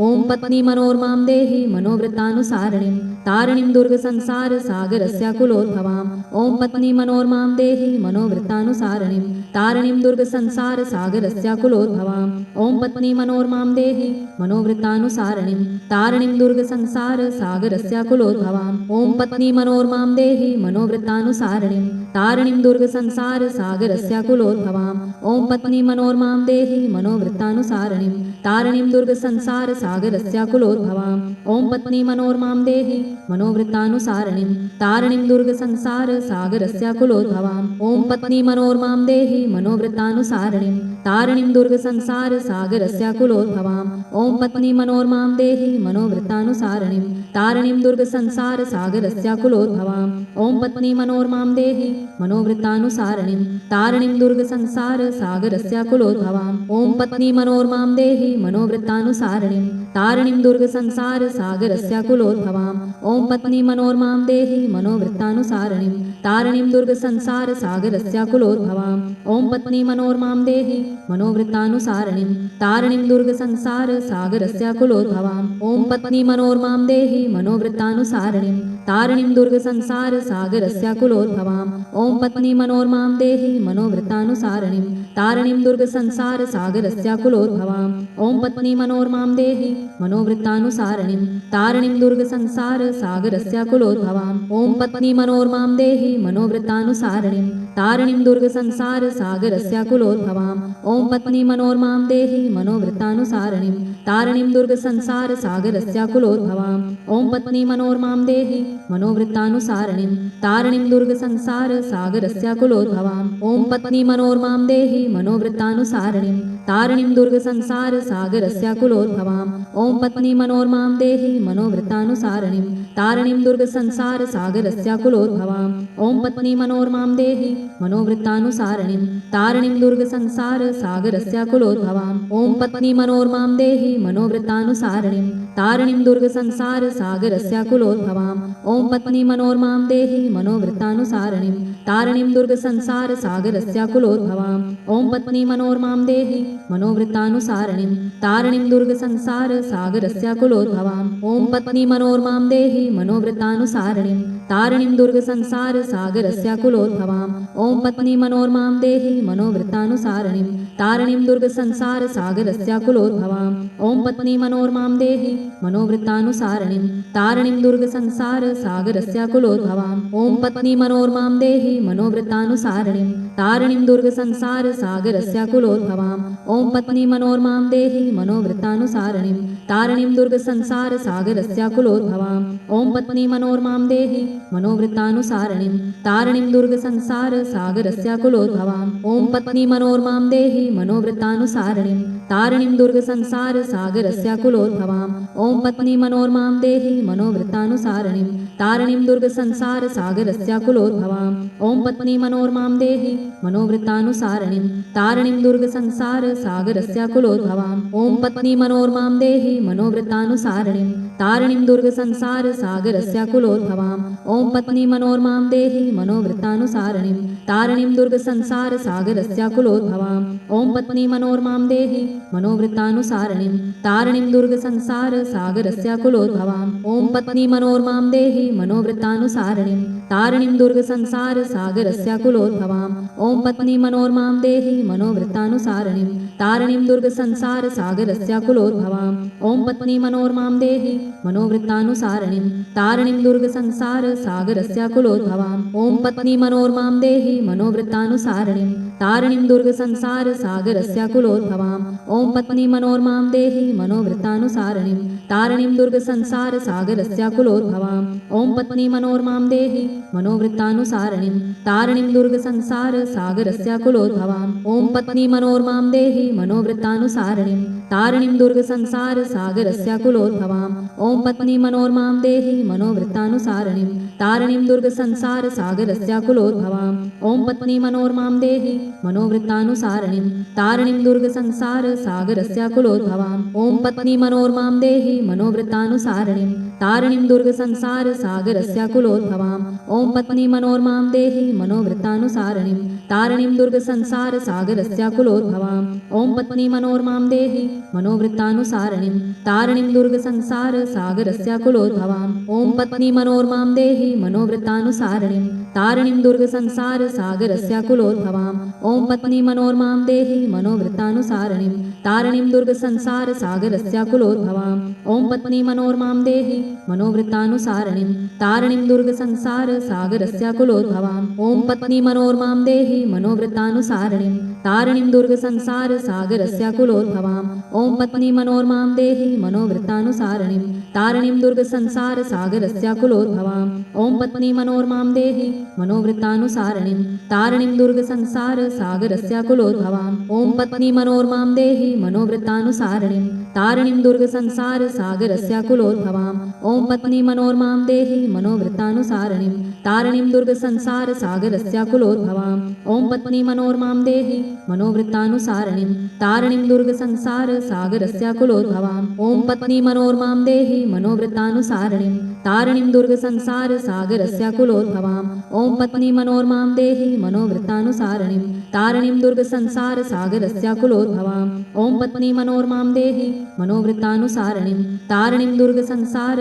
ॐ पत्नी मनोर्मां देहि मनोवृत्तानुसारिणीं तारिणीं दुर्गसंसारसागरस्याकुलोद्भवाम् ॐ पत्नी मनोर्मां देहि मनोवृत्तानुसारिणीं तारिणीं दुर्गसंसारसागरस्याकुलोद्भवाम् ॐ पत्नी मनोर्मां देहि मनोवृत्तानुसारिणीं तारिणीं दुर्गसंसारसागरस्याकुलोद्भवाम् ॐ पत्नी मनोर्मां देहि मनोवृत्तानुसारिणीं तारिणीं दुर्गसंसारसागरस्याकुलोद्भवाम् ॐ पत्नी मनोर्मां देहि मनोवृत्तानुसारिणीं तारिणीं दुर्गसंसारसागरस्याकुलोद्भवाम् ॐ पत्नी मनोर्मां देहि मनोवृत्तानुसारिणीं तारिणीं दुर्गसंसारसागरस्याकुलोद्भवाम् ॐ पत्नी मनोर्मां देहि मनोवृत्तानुसारिणीं तारिणीं दुर्गसंसारसागरस्याकुलोद्भवाम् ॐ पत्नी मनोर्मां देहि मनोवृत्तानुसारिणीं तारिणीं दुर्गसंसारसागरस्याकुलोद्भवाम् ॐ पत्नी मनोर्मां देहि मनोवृत्तानुसारिणीं तारिणीं दुर्गसंसारसागरस्याकुलोद्भवाम् ॐ पत्नी मनोर्मां देहि मनोवृत्तानुसारिणीं तारिणीं दुर्गसंसारसागरस्याकुलोद्भवाम् ॐ पत्नी मनोर्मां देहि मनोवृत्तानुसारिणीं तारिणीं दुर्गसंसारसागरस्याकुलोद्भवाम् ॐ पत्नी मनोर्मां देहि मनोवृत्तानुसारिणीं तारिणीं दुर्गसंसारसागरस्याकुलोद्भवाम् ॐ पत्नी मनोर्मां देहि मनोवृत्तानुसारिणीं तारिणीं दुर्गसंसारसागरस्याकुलोद्भवाम् ॐ पत्नी मनोर्मां देहि मनोवृत्तानुसारिणीं तारिणीं दुर्गसंसारसागरस्याकुलोद्भवाम् ॐ पत्नी मनोर्मां देहि मनोवृत्तानुसारिणीं तारिणीं दुर्गसंसारसागरस्याकुलोद्भवाम् ॐ पत्नी मनोर्मां देहि मनोवृत्तानुसारिणीं तारिणीं दुर्गसंसारसागरस्याकुलोद्भवाम् ॐ पत्नी मनोर्मां देहि मनोवृत्तानुसारिणीं तारिणीं दुर्गसंसारसागरस्याकुलोद्भवाम् ॐ पत्नी मनोर्मां देहि मनोवृत्तानुसारिणीं तारिणीं दुर्गसंसारसागरस्याकुलोद्भवाम् ॐ पत्नी मनोर्मां देहि मनोवृत्तानुसारिणीं तारिणीं दुर्गसंसारसागरस्याकुलोद्भवाम् ॐ पत्नी मनोर्मां देहि मनोवृत्तानुसारिणीं तारिणीं दुर्गसंसारसागरस्याकुलोद्भवाम् ॐ पत्नी मनोर्मां देहि मनोवृत्तानुसारिणीं तारिणीं दुर्गसंसारसागरस्याकुलोद्भवाम् ॐ पत्नी मनोर्मां देहि मनोवृत्तानुसारिणीं तारिणीं दुर्गसंसारसागरस्याकुलोद्भवाम् ॐ पत्नी मनोर्मां देहि मनोवृत्तानुसारिणीं तारिणीं दुर्गसंसारसागरस्याकुलोद्भवाम् ॐ पत्नी मनोर्मां देहि मनोवृत्तानुसारिणीं तारिणीं दुर्गसंसारसागरस्याकुलोद्भवाम् ॐ पत्नी मनोर्मां देहि मनोवृत्तानुसारिणीं तारिणीं दुर्गसंसारसागरस्याकुलोद्भवाम् ॐ पत्नी मनोर्मां देहि मनोवृत्तानुसारिणीं तारिणीं दुर्गसंसारसागरस्याकुलोद्भवाम् ॐ पत्नी मनोर्मां देहि मनोवृत्तानुसारिणीं तारिणीं दुर्गसंसारसागरस्याकुलोद्भवाम् ॐ पत्नी मनोर्मां देहि मनोवृत्तानुसारिणीं तारिणीं दुर्गसंसारसागरस्याकुलोद्भवाम् ॐ पत्नी मनोर्मां देहि मनोवृत्तानुसारिणीं तारिणीं दुर्गसंसारसागरस्याकुलोद्भवाम् ॐ पत्नी मनोर्मां देहि मनोवृत्तानुसारिणीं तारिणीं दुर्गसंसारसागरस्याकुलोद्भवाम् ॐ पत्नी मनोर्मां देहि मनोवृत्तानुसारिणीं तारिणीं दुर्गसंसारसागरस्याकुलोद्भवाम् ॐ पत्नी मनोर्मां देहि मनोवृत्तानुसारिणीं तारिणीं दुर्गसंसारसागरस्याकुलोद्भवाम् ॐ पत्नी मनोर्मां देहि मनोवृत्तानुसारिणीं तारिणीं दुर्गसंसारसागरस्याकुलोद्भवाम् ॐ पत्नी मनोर्मां देहि मनोवृत्तानुसारिणीं तारिणीं दुर्गसंसारसागरस्याकुलोद्भवाम् ॐ पत्नी मनोर्मां देहि मनोवृत्तानुसारिणीं तारिणीं दुर्गसंसारसागरस्याकुलोद्भवाम् ॐ पत्नी मनोर्मां देहि मनोवृत्तानुसारिणीं तारिणीं दुर्गसंसारसागरस्याकुलोद्भवाम् ॐ पत्नी मनोर्मां देहि मनोवृत्तानुसारिणीं तारिणीं दुर्गसंसारसागरस्याकुलोद्भवाम् ॐ पत्नी मनोर्मां देहि मनोवृत्तानुसारिणीं तारिणीं दुर्गसंसारसागरस्याकुलोद्भवाम् ॐ पत्नी मनोर्मां देहि मनोवृत्तानुसारिणीं तारिणीं दुर्गसंसारसागरस्याकुलोद्भवाम् ॐ पत्नी मनोर्मां देहि मनोवृत्तानुसारिणीं तारिणीं दुर्गसंसारसागरस्याकुलोद्भवाम् ॐ पत्नी मनोर्मां देहि मनोवृत्तानुसारिणीं तारिणीं दुर्गसंसारसागरस्याकुलोद्भवाम् ॐ पत्नी मनोर्मां देहि मनोवृत्तानुसारिणीं तारिणीं दुर्गसंसारसागरस्याकुलोद्भवाम् ॐ पत्नी मनोर्मां देहि मनोवृत्तानुसारिणीं तारिणीं दुर्गसंसारसागरस्याकुलोद्भवाम् ॐ पत्नी मनोर्मां देहि मनोवृत्तानुसारिणीं तारिणीं दुर्गसंसारसागरस्याकुलोद्भवाम् ॐ पत्नी मनोर्मां देहि मनोवृत्तानुसारिणीं तारिणीं दुर्गसंसारसागरस्याकुलोद्भवाम् ॐ पत्नी मनोर्मां देहि मनोवृत्तानुसारिणीं तारिणीं दुर्गसंसारसागरस्याकुलोद्भवाम् ॐ पत्नी मनोरमां देहि मनोवृत्तानुसारिणीं तारिणीं दुर्गसंसारसागरस्याकुलोद्भवाम् ॐ पत्नी मनोरमां देहि मनोवृत्तानुसारिणीं तारिणीं दुर्गसंसारसागरस्याकुलोद्भवाम् ॐ पत्नी मनोरमां देहि मनोवृत्तानुसारिणीं तारिणीं दुर्गसंसारसागरस्याकुलोद्भवाम् ॐ पत्नी मनोरमां देहि मनोवृत्तानुसारिणीं तारिणीं दुर्गसंसारसागरस्याकुलोद्भवाम् ॐ पत्नी मनोरमां देहि मनोवृत्तानुसारिणीं तारिणीं दुर्गसंसारसागरस्याकुलोद्भवाम् ॐ पत्नी मनोरमां देहि मनोवृत्तानुसारिणीं तारिणीं दुर्गसंसारसागरस्याकुलोद्भवाम् ॐ पत्नी मनोरमां देहि मनोवृत्तानुसारिणीं तारिणीं दुर्गसंसारसागरस्याकुलोद्भवाम् ॐ पत्नी मनोरमां देहि मनोवृत्तानुसारिणीं तारिणीं दुर्गसंसारसागरस्याकुलोद्भवाम् ॐ पत्नी मनोरमां देहि मनोवृत्तानुसारिणीं तारिणीं दुर्गसंसारसागरस्याकुलोद्भवाम् ॐ पत्नी मनोरमां देहि मनोवृत्तानुसारिणीं तारिणीं दुर्गसंसारसागरस्याकुलोद्भवाम् ॐ पत्नी मनोरमां देहि मनोवृत्तानुसारिणीं तारिणीं दुर्गसंसारसागरस्याकुलोद्भवाम् ॐ पत्नी मनोरमां देहि मनोवृत्तानुसारिणीं तारिणीं दुर्गसंसारसागरस्याकुलोद्भवाम् ॐ पत्नी मनोरमां देहि मनोवृत्तानुसारिणीं तारिणीं दुर्गसंसारसागरस्याकुलोद्भवाम् ॐ पत्नी मनोरमां देहि मनोवृत्तानुसारिणीं तारिणीं दुर्गसंसारसागरस्याकुलोद्भवाम्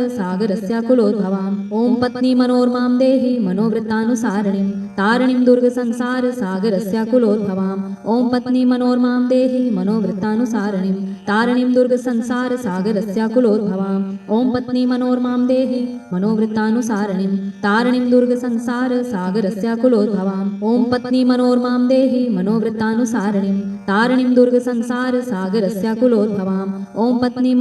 ॐ पत्नी मनोरमां देहि मनोवृत्तानुसारिणीं तारिणीं दुर्गसंसारसागरस्याकुलोद्भवाम् ॐ पत्नी मनोरमां देहि मनोवृत्तानुसारिणीं तारिणीं दुर्गसंसारसागरस्याकुलोद्भवाम् ॐ पत्नी मनोरमां देहि मनोवृत्तानुसारिणीं तारिणीं दुर्गसंसारसागरस्याकुलोद्भवाम् ॐ पत्नी मनोरमां देहि मनोवृत्तानुसारिणीं तारिणीं दुर्गसंसारसागरस्याकुलोद्भवाम् ॐ पत्नी मनोरमां देहि मनोवृत्तानुसारिणीं तारिणीं दुर्गसंसारसागरस्याकुलोद्भवाम् ॐ पत्नी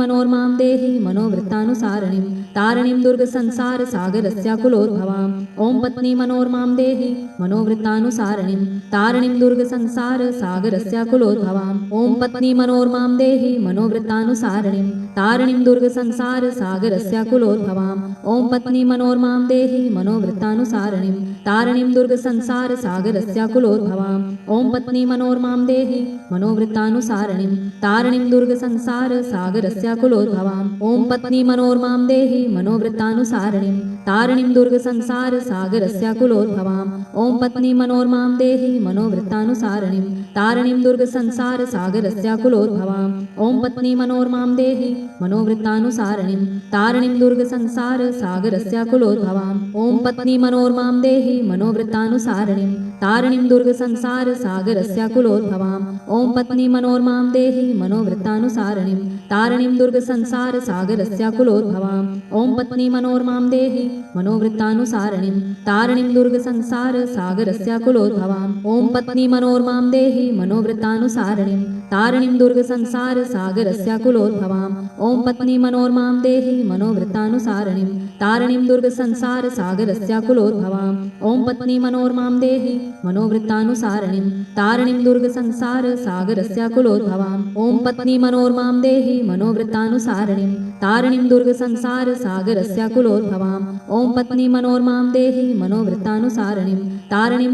मनोरमां देहि मनोवृत्तानुसारिणीं तारिणीं दुर्गसंसारसागरस्याकुलोद्भवाम् ॐ पत्नी मनोरमां देहि मनोवृत्तानुसारिणीं तारिणीं दुर्गसंसारसागरस्याकुलोद्भवाम् ॐ पत्नी मनोरमां देहि मनोवृत्तानुसारिणीं तारिणीं दुर्गसंसारसागरस्याकुलोद्भवाम् ॐ पत्नी मनोरमां देहि मनोवृत्तानुसारिणीं तारिणीं दुर्गसंसारसागरस्याकुलोद्भवाम् ॐ पत्नी मनोरमां देहि मनोवृत्तानुसारिणीं तारिणीं दुर्गसंसारसागरस्याकुलोद्भवाम् ॐ पत्नी मनोरमां देहि मनोवृत्तानुसारिणीं तारिणीं दुर्गसंसारसागरस्याकुलोद्भवाम् ॐ पत्नी मनोरमां देहि मनोवृत्तानुसारिणीं तारिणीं दुर्गसंसारसागरस्याकुलोद्भवाम् ॐ पत्नी मनोरमां देहि मनोवृत्तानुसारिणीं तारिणीं दुर्गसंसारसागरस्याकुलोद्भवाम् ॐ पत्नी मनोरमां देहि मनोवृत्तानुसारिणीं तारिणीं दुर्गसंसारसागरस्याकुलोद्भवाम् ॐ पत्नी मनोरमां देहि मनोवृत्तानुसारिणीं तारिणीं दुर्गसंसारसागरस्याकुलोद्भवाम् ॐ पत्नी मनोरमां देहि मनोवृत्तानुसारिणीं तारिणीं दुर्गसंसारसागरस्याकुलोद्भवाम् ॐ पत्नी मनोरमां देहि मनोवृत्तानुसारिणीं तारिणीं दुर्गसंसारसागरस्याकुलोद्भवाम् ॐ पत्नी मनोरमां देहि मनोवृत्तानुसारिणीं तारिणीं दुर्गसंसारसागरस्याकुलोद्भवाम् ॐ पत्नी मनोरमां देहि मनोवृत्तानुसारिणीं तारिणीं दुर्गसंसारसागरस्याकुलोद्भवाम् ॐ पत्नी मनोरमां देहि मनोवृत्तानुसारिणीं तारिणीं दुर्गसंसारसागरस्याकुलोद्भवाम् ॐ पत्नी मनोरमां देहि मनोवृत्तानुसारिणीं तारिणीं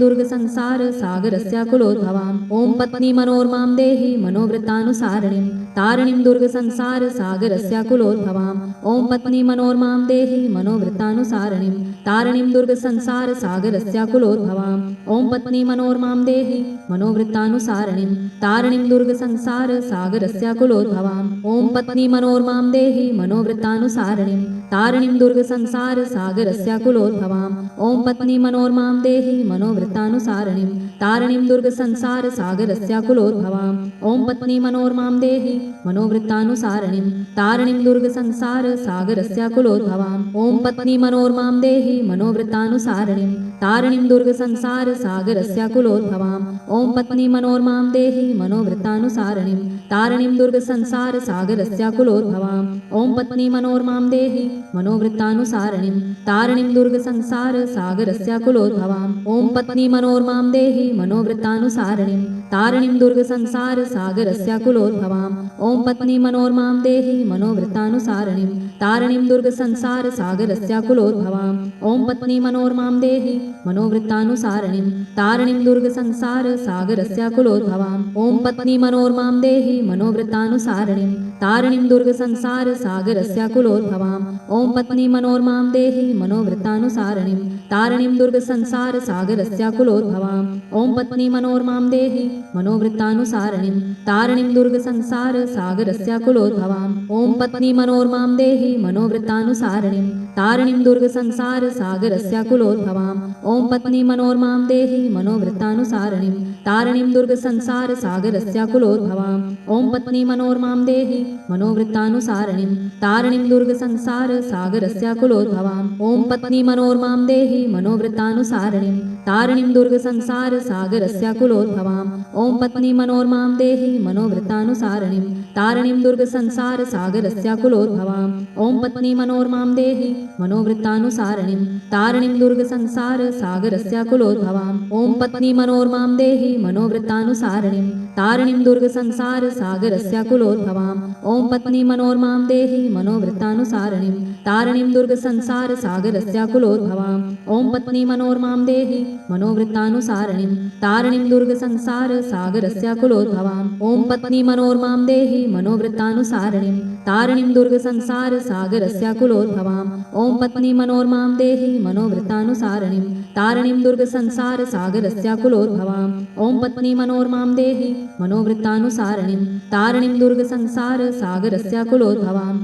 दुर्गसंसारसागरस्याकुलोद्भवाम् ॐ पत्नी मनोरमां देहि मनोवृत्तानुसारिणीं तारिणीं दुर्गसंसारसागरस्याकुलोद्भवाम् ॐ पत्नी मनोरमां देहि मनोवृत्तानुसारिणीं तारिणीं दुर्गसंसारसागरस्याकुलोद्भवाम् ॐ पत्नी मनोरमां देहि मनोवृत्तानुसारिणीं तारिणीं दुर्गसंसारसागरस्याकुलोद्भवाम् ॐ पत्नी मनोरमां देहि मनोवृत्तानुसारिणीं तारिणीं दुर्गसंसारसागरस्याकुलोद्भवाम् ॐ पत्नी मनोरमां देहि मनोवृत्तानुसारिणीं तारिणीं दुर्गसंसारसागरस्याकुलोद्भवाम् ॐ पत्नी मनोरमां देहि मनोवृत्तानुसारिणीं तारिणीं दुर्गसंसारसागरस्याकुलोद्भवाम् ॐ पत्नी मनोरमां देहि मनोवृत्तानुसारिणीं तारिणीं दुर्गसंसारसागरस्याकुलोद्भवाम् ॐ पत्नी मनोरमां देहि मनोवृत्तानुसारिणीं तारिणीं दुर्गसंसारसागरस्याकुलोद्भवाम् ॐ पत्नी मनोरमां देहि मनोवृत्तानुसारिणीं तारिणीं दुर्गसंसारसागरस्याकुलोद्भवाम् ॐ पत्नी मनोरमां देहि मनोवृत्तानुसारिणीं तारिणीं दुर्गसंसारसागरस्याकुलोद्भवाम् ॐ पत्नी मनोरमां देहि मनोवृत्तानुसारिणीं तारिणीं दुर्गसंसारसागरस्याकुलोद्भवाम् ॐ पत्नी मनोरमां देहि मनोवृत्तानुसारिणीं तारिणीं दुर्गसंसारसागरस्याकुलोद्भवाम् ॐ पत्नी मनोरमां देहि मनोवृत्तानुसारिणीं तारिणीं दुर्गसंसारसागरस्याकुलोद्भवाम् ॐ पत्नी मनोरमां देहि मनोवृत्तानुसारिणीं तारिणीं दुर्गसंसारसागरस्याकुलोद्भवाम् ॐ पत्नी मनोरमां देहि मनोवृत्तानुसारिणीं तारिणीं दुर्गसंसारसागरस्याकुलोद्भवाम् ॐ पत्नी मनोरमां देहि मनोवृत्तानुसारिणीं तारिणीं दुर्गसंसारसागरस्याकुलोद्भवाम् ॐ पत्नी मनोरमां देहि मनोवृत्तानुसारिणीं तारिणीं दुर्गसंसारसागरस्याकुलोद्भवाम् ॐ पत्नी मनोरमां देहि मनोवृत्तानुसारिणीं तारिणीं दुर्गसंसारसागरस्याकुलोद्भवाम् ॐ पत्नी मनोरमां देहि मनोवृत्तानुसारिणीं तारिणीं दुर्गसंसारसागरस्याकुलोद्भवाम् ॐ पत्नी मनोरमां देहि मनोवृत्तानुसारिणीं तारिणीं दुर्गसंसारसागरस्याकुलोद्भवाम् ॐ पत्नी मनोरमां देहि मनोवृत्तानुसारिणीं तारिणीं दुर्गसंसारसागरस्याकुलोद्भवाम् ॐ पत्नी मनोरमां देहि मनोवृत्तानुसारिणीं तारिणीं दुर्गसंसारसागरस्याकुलोद्भवाम् ॐ पत्नी मनोरमां देहि मनोवृत्तानुसारिणीं तारिणीं दुर्गसंसारसागरस्याकुलोद्भवाम् ॐ पत्नी मनोरमां देहि मनोवृत्तानुसारिणीं तारिणीं दुर्गसंसारसागरस्याकुलोद्भवाम् ॐ पत्नी मनोरमां देहि मनोवृत्तानुसारिणीं तारिणीं दुर्गसंसारसागरस्याकुलोद्भवाम् ॐ पत्नी मनोरमां देहि मनोवृत्तानुसारिणीं तारिणीं दुर्गसंसारसागरस्याकुलोद्भवाम् ॐ पत्नी मनोरमां देहि मनोवृत्तानुसारिणीं तारिणीं दुर्गसंसारसागरस्याकुलोद्भवाम्